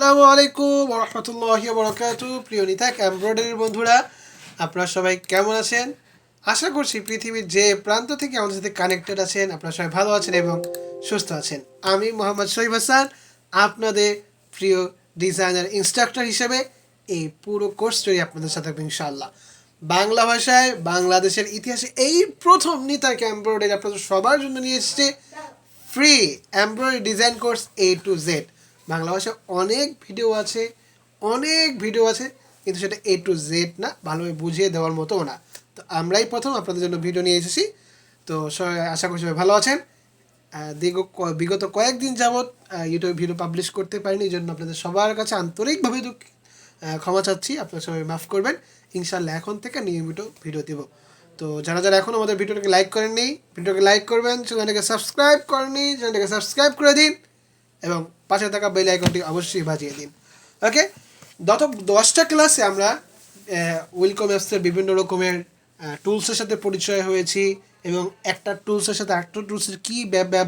আসসালামু আলাইকুম ওয়া রাহমাতুল্লাহি ওয়া বারাকাতুহু। প্রিয় নিতাক এমব্রয়ডারির বন্ধুরা, আপনারা সবাই কেমন আছেন? আশা করছি পৃথিবীর যে প্রান্ত থেকে আমাদের সাথে কানেক্টেড আছেন আপনারা সবাই ভালো আছেন এবং সুস্থ আছেন। আমি মোহাম্মদ শরীফ হাসান, আপনাদের প্রিয় ডিজাইনার ইনস্ট্রাক্টর হিসেবে এই পুরো কোর্সটি আপনাদের সাথে থাকবে ইনশাআল্লাহ। বাংলা ভাষায় বাংলাদেশের ইতিহাসে এই প্রথম নিতাক এমব্রয়ডারি আপনাদের সবার জন্য নিয়ে এসেছে free embroidery design course A to Z। Bangla ভাষায় অনেক ভিডিও আছে কিন্তু সেটা A to Z না, ভালোভাবে বুঝিয়ে দেওয়ার মতোও না। তো আমরাই প্রথম আপনাদের জন্য ভিডিও নিয়ে এসেছি। তো সবাই আশা করি সবাই ভালো আছেন। বিগত কয়েকদিন যাবৎ ইউটিউবে ভিডিও পাবলিশ করতে পারিনি, এই জন্য আপনাদের সবার কাছে আন্তরিকভাবে ক্ষমা চাচ্ছি, আপনারা সবাই মাফ করবেন। ইনশাআল্লাহ এখন থেকে নিয়মিত ভিডিও দেব। তো যারা যারা এখন আমাদের ভিডিওটাকে লাইক করেননি, ভিডিওটাকে লাইক করবেন, চ্যানেলটাকে সাবস্ক্রাইব করেননি চ্যানেলটাকে সাবস্ক্রাইব করে দিন এবং পাশে থাকা বেল আইকনটি অবশ্যই বাজিয়ে দিন। ওকে, গত 10টা ক্লাসে আমরা উইলকম অ্যাপসের বিভিন্ন রকমের টুলসের সাথে পরিচয় হয়েছি এবং একটা টুলসের সাথে একটা টুলসের কী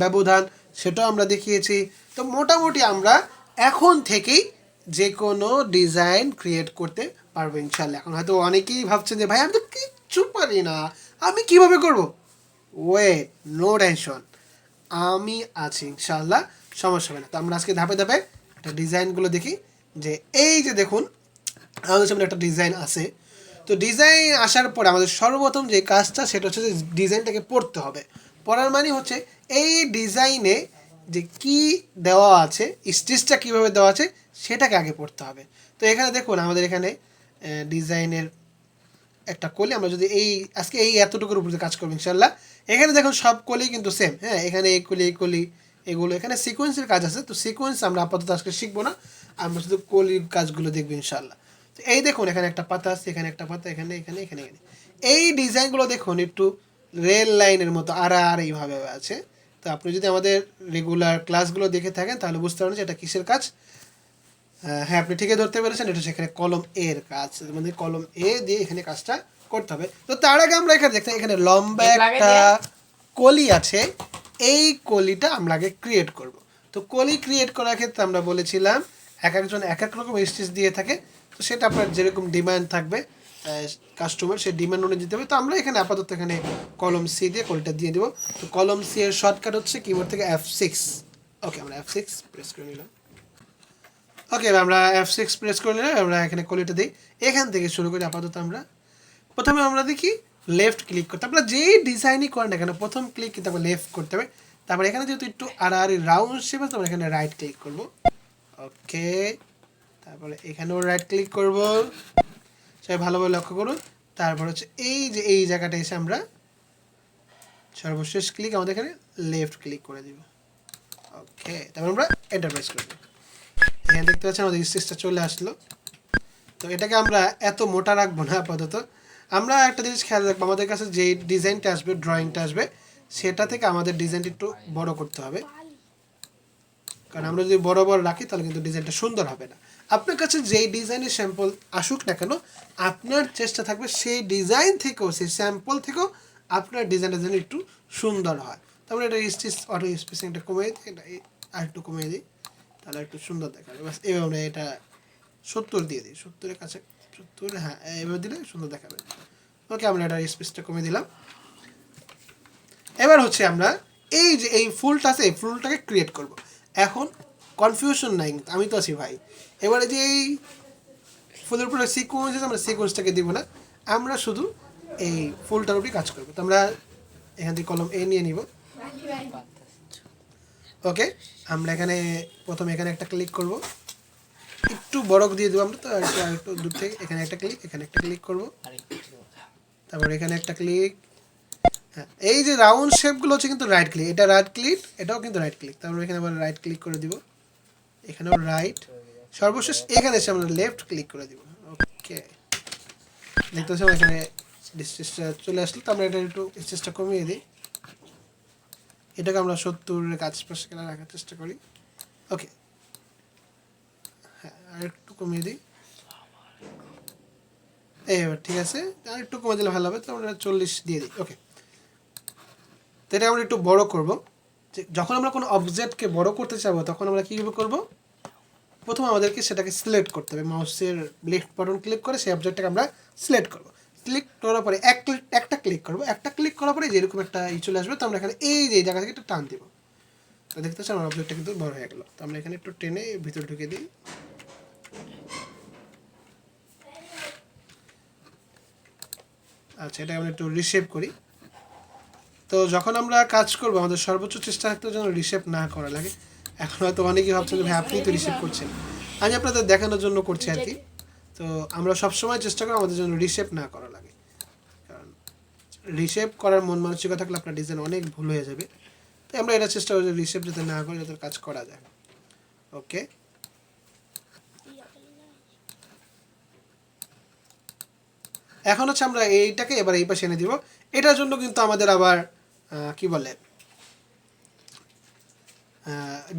ব্যবধান সেটাও আমরা দেখিয়েছি। তো মোটামুটি আমরা এখন থেকেই যে কোনো ডিজাইন ক্রিয়েট করতে পারবো ইনশাল্লাহ। এখন হয়তো অনেকেই ভাবছেন যে ভাই আমি তো কিচ্ছু পারি না, আমি কিভাবে করব? ওয়েট, নো টেনশন, আমি আছি ইনশাল্লাহ, সমস্যা হবে না। তো আমরা আজকে ধাপে ধাপে একটা ডিজাইনগুলো দেখি। যে এই যে দেখুন আমাদের সামনে একটা ডিজাইন আছে। তো ডিজাইন আসার পরে আমাদের সর্বপ্রথম যে কাজটা সেটা হচ্ছে যে ডিজাইনটাকে পড়তে হবে। পড়ার মানে হচ্ছে এই ডিজাইনে যে কি দেওয়া আছে, স্টিচটা কীভাবে দেওয়া আছে সেটাকে আগে পড়তে হবে। তো এখানে দেখুন আমাদের এখানে ডিজাইনের একটা কলি, আমরা যদি আজকে এতটুকুর উপরে কাজ করবো ইনশাল্লাহ। এখানে দেখুন সব কলি কিন্তু সেম, হ্যাঁ, এখানে এই কলি এগুলো এখানে সিকোয়েন্সের কাজ আছে। তো সিকোয়েন্স আমরা আপাতত আজকে শিখবো না, আমরা শুধু কলির কাজগুলো দেখবো ইনশাল্লাহ। তো এই দেখুন এখানে একটা পাতা আছে, এখানে একটা পাতা, এখানে এখানে এখানে এখানে এই ডিজাইনগুলো দেখুন একটু রেল লাইনের মতো এইভাবে আছে। তো আপনি যদি আমাদের রেগুলার ক্লাসগুলো দেখে থাকেন তাহলে বুঝতে পারবেন যে এটা কিসের কাজ। হ্যাঁ, আপনি ঠিকই ধরতে পেরেছেন, এটা সেখানে কলম এর কাজ, মানে কলম এ দিয়ে এখানে কাজটা করতে হবে। তো তার আগে আমরা এখানে দেখতে এখানে লম্বা একটা কলি আছে, এই কলিটা আমরা আগে ক্রিয়েট করব। তো কলি ক্রিয়েট করার ক্ষেত্রে আমরা বলেছিলাম এক একজন এক এক রকম স্টিচ দিয়ে থাকে। তো সেটা আপনার যেরকম ডিমান্ড থাকবে কাস্টমার সেই ডিমান্ড অনুযায়ী দিতে হবে। তো আমরা এখানে আপাতত এখানে কলম সি দিয়ে কলিটা দিয়ে দেবো। তো কলম সি এর শর্টকাট হচ্ছে কিবোর্ড থেকে F6। ওকে, আমরা F6 প্রেস করে নিলাম। ওকে, আমরা F6 প্রেস করে নিলাম। আমরা এখানে কলিটা দিই, এখান থেকে শুরু করি। আপাতত আমরা প্রথমে আমরা দেখি লেফট ক্লিক করতে, আপনারা যেই ডিজাইনই করেন না কেন প্রথম ক্লিক কিন্তু আমরা লেফট করতে হবে। তারপরে এখানে যেহেতু একটু রাউন্ড শেপ আছে আমরা এখানে রাইট ক্লিক করব। ওকে, তারপরে এখানেও রাইট ক্লিক করব, সবাই ভালোভাবে লক্ষ্য করুন। তারপর হচ্ছে এই যে এই জায়গাটা এসে আমরা সর্বশেষ ক্লিক আমাদের এখানে লেফট ক্লিক করে দিব। ওকে, তারপর আমরা এন্টার প্রেস করব। এখানে দেখতে পাচ্ছেন আমাদের স্টিচটা চলে আসলো। তো এটাকে আমরা এত মোটা রাখবো না আপাতত। আমরা একটা জিনিস খেয়াল রাখবো, আমাদের কাছে যে ডিজাইনটা আসবে, ড্রয়িংটা আসবে, সেটা থেকে আমাদের ডিজাইনটা একটু বড় করতে হবে। কারণ আমরা যদি বড় রাখি তাহলে কিন্তু ডিজাইনটা সুন্দর হবে না। আপনার কাছে যেই ডিজাইনের স্যাম্পল আসুক না কেন, আপনার চেষ্টা থাকবে সেই ডিজাইন থেকেও, সেই স্যাম্পল থেকেও আপনার ডিজাইনটা যেন একটু সুন্দর হয়। তারপরে এটা স্টিচ অটো স্পেসিংটা কমিয়ে দিই, এটা আর একটু কমিয়ে দিই, তাহলে একটু সুন্দর দেখাবে। বাস এভাবে আমরা এটা 70 দিয়ে দিই, 70-এর কাছে, 70, হ্যাঁ, এভাবে দিলে সুন্দর দেখাবে। ওকে, আমরা এটা স্পেসটা কমিয়ে দিলাম। এবার হচ্ছে আমরা এই যে এই ফুলটা আছে এই ফুলটাকে ক্রিয়েট করব। এখন কনফিউশন নাই, আমি তো আছি ভাই। এবারে যে এই ফুলের উপরে সিকোয়েন্স আছে আমরা সিকোয়েন্সটাকে দিব না, আমরা শুধু এই ফুলটার উপরে কাজ করবো। তো আমরা এখান থেকে কলম এ নিয়ে নিব। ওকে, আমরা এখানে প্রথমে এখানে একটা ক্লিক করব, একটু বড় দিয়ে দেবো আমরা। তো একটু দূর থেকে এখানে একটা ক্লিক, এখানে একটা ক্লিক করব, তারপর এখানে একটা ক্লিক। হ্যাঁ, এই যে রাউন্ড শেপগুলো হচ্ছে কিন্তু রাইট ক্লিক, এটা রাইট ক্লিক, এটাও কিন্তু রাইট ক্লিক। তারপর এখানে আবার রাইট ক্লিক করে দিব, এখানেও রাইট, সর্বশেষ এখানে এসে আমরা লেফট ক্লিক করে দিব। ওকে, দেখতে পাচ্ছি এখানে স্টিচটা চলে আসলো। তো আমরা এটা একটু স্টিচটা কমিয়ে দিই, এটাকে আমরা 70-এর কাছাকাছি রাখার চেষ্টা করি। ওকে, হ্যাঁ, আর একটু কমিয়ে দিই, এবার ঠিক আছে, আর একটু কমে দিলে ভালো হবে। তো আমরা 40 দিয়ে দিই। ওকে, তো এটা আমরা একটু বড় করব। যখন আমরা কোনো অবজেক্টকে বড় করতে চাবো তখন আমরা কীভাবে করব? প্রথম আমাদেরকে সেটাকে সিলেক্ট করতে হবে, মাউসের লেফট বাটন ক্লিক করে সেই অবজেক্টটাকে আমরা সিলেক্ট করব। ক্লিক করার পরে একটা ক্লিক করব, একটা ক্লিক করার পরে যেরকম একটা চলে আসবে, তো আমরা এখানে এই যে জায়গা থেকে একটু টান দিব, তো দেখতে পাচ্ছেন আমার অবজেক্টটা কিন্তু বড় হয়ে গেল। তো আমরা এখানে একটু টেনে ভিতরে ঢুকে দিই। আচ্ছা, এটা আমরা একটু রিশেপ করি। তো যখন আমরা কাজ করব আমাদের সর্বোচ্চ চেষ্টা থাকতে যেন রিশেপ না করা লাগে। এখন হয়তো অনেকেই ভাবছেন যে ভাই আপনি তো রিশেপ করছেন, আমি আপনাদের দেখানোর জন্য করছি আর কি। তো আমরা সবসময় চেষ্টা করি আমাদের জন্য রিশেপ না করা লাগে, কারণ রিশেপ করার মন মানসিকতা থাকলে আপনার ডিজাইন অনেক ভুল হয়ে যাবে। তো আমরা এটা চেষ্টা করি রিশেপ যাতে না করে যাতে কাজ করা যায়। ওকে, এখন হচ্ছে আমরা এইটাকে এবার এই পাশে এনে দিব। এটার জন্য কিন্তু আমাদের আবার কি বলে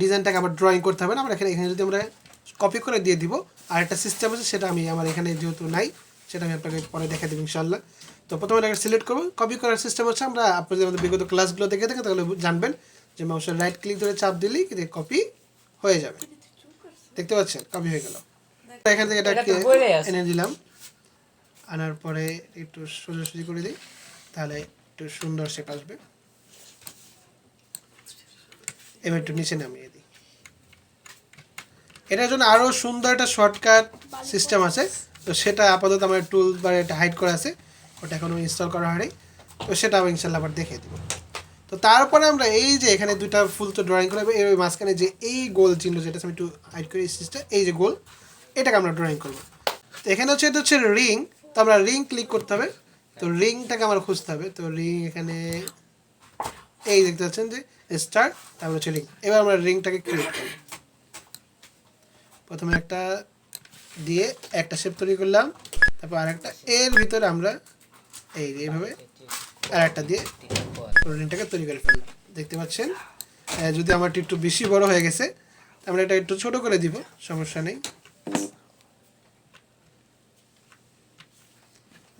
ডিজাইনটাকে আবার ড্রয়িং করতে হবে না। আমরা এখানে যদি আমরা কপি করে দিয়ে দিব, আর একটা সিস্টেম আছে সেটা আমি আমার এখানে যেহেতু নাই সেটা আমি আপনাকে পরে দেখা দেবো ইনশাল্লাহ। তো প্রথমে এটাকে সিলেক্ট করবো। কপি করার সিস্টেম হচ্ছে, আমরা আপনি যদি আমাদের বিগত ক্লাসগুলো দেখে থাকেন তাহলে জানবেন যে মাউসের রাইট ক্লিক ধরে চাপ দিলেই কিন্তু কপি হয়ে যাবে। দেখতে পাচ্ছেন কপি হয়ে গেল। এখান থেকে এটাকে এনে দিলাম, আনার পরে একটু সোজাসুজি করে দিই, তাহলে একটু সুন্দর শেপ আসবে। এবার একটু নিচে নামিয়ে দিই। এটার জন্য আরও সুন্দর একটা শর্টকাট সিস্টেম আছে, তো সেটা আপাতত আমার টুল বারে এটা হাইড করা আছে, ওটা এখনও ইনস্টল করা হয়নি, তো সেটা আমি ইনশাল্লাহ আবার দেখিয়ে দেবো। তো তারপরে আমরা এই যে এখানে দুইটা ফুল তো ড্রয়িং করবো, এর মাঝখানে যে এই গোল চিহ্ন যেটা আমি একটু হাইড করি সিস্টেম, এই যে গোল, এটাকে আমরা ড্রয়িং করবো। তো এখানে হচ্ছে এটা হচ্ছে রিং, তো আমরা রিং ক্লিক করতে হবে। তো রিংটাকে আমার খুঁজতে হবে। তো রিং এখানে এই দেখতে পাচ্ছেন যে স্টার, তারপর হচ্ছে রিং। এবার আমরা রিংটাকে ক্রিয়েট করব। প্রথমে একটা দিয়ে একটা শেপ তৈরি করলাম, তারপর আরেকটা এর ভিতরে আমরা এইভাবে আর একটা দিয়ে রিংটাকে তৈরি করে ফেললাম। দেখতে পাচ্ছেন যদি আমারটি একটু বেশি বড় হয়ে গেছে, আমরা এটা একটু ছোট করে দিব, সমস্যা নেই।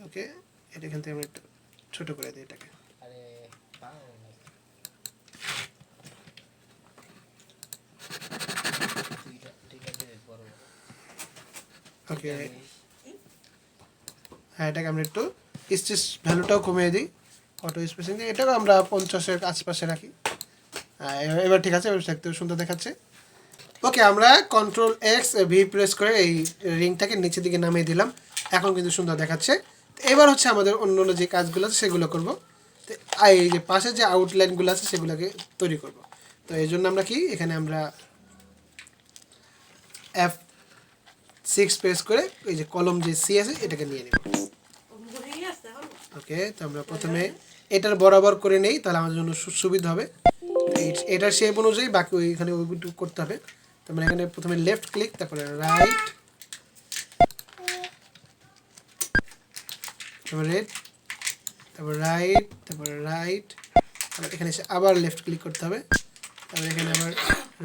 ওকে, এটা এখান থেকে আমরা একটু ছোট করে দিই এটাকে। ওকে, হ্যাঁ, এটাকে আমরা একটু স্পেস ভ্যালুটাও কমিয়ে দিই, অটো স্পেসিং দিয়ে এটাও আমরা 50-এর আশপাশে রাখি। এবার ঠিক আছে, এবার দেখতে সুন্দর দেখাচ্ছে। ওকে, আমরা Ctrl+X V প্রেস করে এই রিংটাকে নিচের দিকে নামিয়ে দিলাম, এখন কিন্তু সুন্দর দেখাচ্ছে। এবার হচ্ছে আমাদের অন্য অন্য যে কাজগুলো আছে সেগুলো করব। তো এই যে পাশে যে আউটলাইনগুলো আছে সেগুলোকে তৈরি করব। তো এই জন্য আমরা কি এখানে আমরা F6 প্রেস করে এই যে কলম যে সি আছে এটাকে নিয়ে নেব। ওকে, তো আমরা প্রথমে এটার বরাবর করে নেই, তাহলে আমাদের জন্য সুবিধা হবে। এটার শেপ অনুযায়ী বাকি ওইখানে ওইটুকু করতে হবে। তো আমরা এখানে প্রথমে লেফট ক্লিক, তারপরে রাইট, তারপরে রেড, তারপর রাইট, তারপরে রাইট, তারপর এখানে এসে আবার লেফট ক্লিক করতে হবে, তারপরে এখানে আবার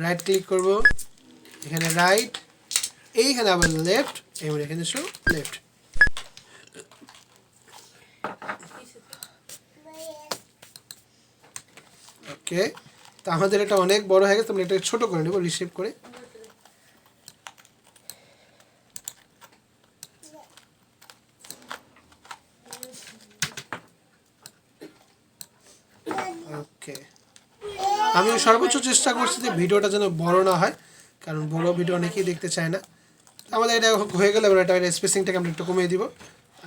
রাইট ক্লিক করব, এখানে রাইট, এইখানে আবার লেফট, এবার এখানে এসে লেফট। ওকে, তো আমাদের এটা অনেক বড় হয়ে গেছে, আমরা এটা ছোট করে নেব রিশেপ করে। ওকে, আমি সর্বোচ্চ চেষ্টা করছি যে ভিডিওটা যেন বড় না হয়, কারণ বড় ভিডিও অনেকেই দেখতে চায় না। আমাদের এটা হয়ে গেলে এবার এটা স্পেসিংটাকে আমরা একটু কমিয়ে দিব,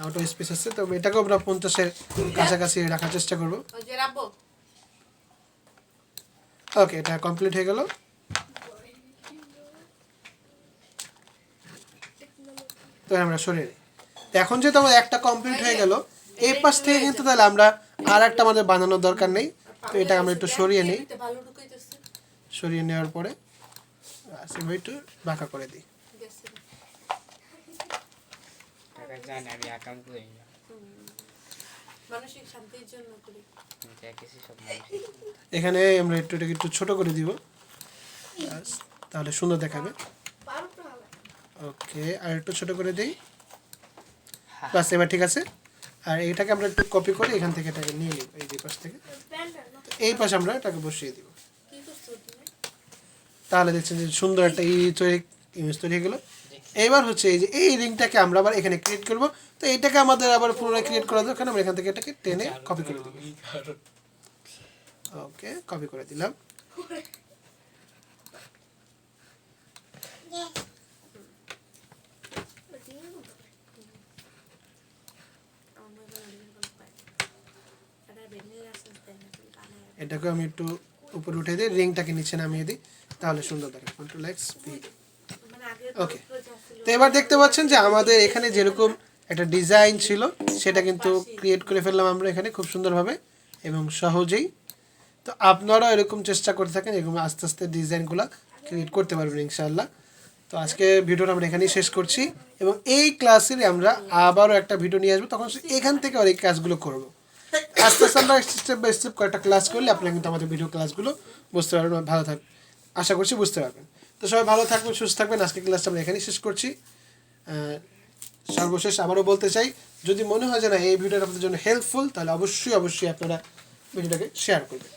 অটো স্পেস আছে, তো এটাকেও আমরা 50-এর কাছাকাছি রাখার চেষ্টা করব। ওকে, এটা কমপ্লিট হয়ে গেল। তো আমরা সরিয়ে নিই। এখন যেহেতু আমাদের একটা কমপ্লিট হয়ে গেল, এই পাশ থেকে কিন্তু তাহলে আমরা আর একটা আমাদের বানানোর দরকার নেই। তো এটা আমরা একটু সরিয়ে নিই, সরিয়ে নেওয়ার পরে একটু বাঁকা করে দিই। এখানে আমরা এটাকে একটু ছোট করে দিব, তাহলে সুন্দর দেখাবে। ওকে, আর একটু ছোট করে দিই, বাস এবার ঠিক আছে। আর এটাকে আমরা একটু কপি করে এখান থেকে এটাকে নিয়ে নিব, এই যে পাশ থেকে এই পাশে আমরা এটাকে বসিয়ে দিব। তাহলে দেখছেন যে সুন্দর একটা ইমেজ তৈরি হয়ে গেলো। এবার হচ্ছে এই যে এই রিংটাকে আমরা আবার এখানে ক্রিয়েট করব। তো এটাকে আমাদের আবার পুনরায় ক্রিয়েট করা দরকার, আমরা এখান থেকে এটাকে টেনে কপি করে দেব। ওকে, কপি করে দিলাম। এটাকে আমি একটু উপরে উঠে দিই, রিংটাকে নিচে নামিয়ে দিই, তাহলে সুন্দর দেখাবে। Control x P. ওকে, তো এবার দেখতে পাচ্ছেন যে আমাদের এখানে যেরকম একটা ডিজাইন ছিল সেটা কিন্তু ক্রিয়েট করে ফেললাম আমরা এখানে খুব সুন্দরভাবে এবং সহজেই। তো আপনারাও এরকম চেষ্টা করে থাকেন, এরকম আস্তে আস্তে ডিজাইনগুলো ক্রিয়েট করতে পারবেন ইনশাআল্লাহ। তো আজকে ভিডিওটা আমরা এখানেই শেষ করছি এবং এই ক্লাসের আমরা আবারও একটা ভিডিও নিয়ে আসবো, তখন এখান থেকে আর এই কাজগুলো করবো। আস্তে আস্তে আমরা স্টেপ বাই স্টেপ কয়েকটা ক্লাস করলে আপনারা কিন্তু আমাদের ভিডিও ক্লাসগুলো বুঝতে পারবেন, ভালো থাকবে, আশা করছি বুঝতে পারবেন। তো সবাই ভালো থাকবেন, সুস্থ থাকবেন। আজকে ক্লাসটা আমরা এখানেই শেষ করছি। সর্বশেষ আবারও বলতে চাই, যদি মনে হয় যে না এই ভিডিওটা আপনাদের জন্য হেল্পফুল, তাহলে অবশ্যই আপনারা ভিডিওটাকে শেয়ার করবেন।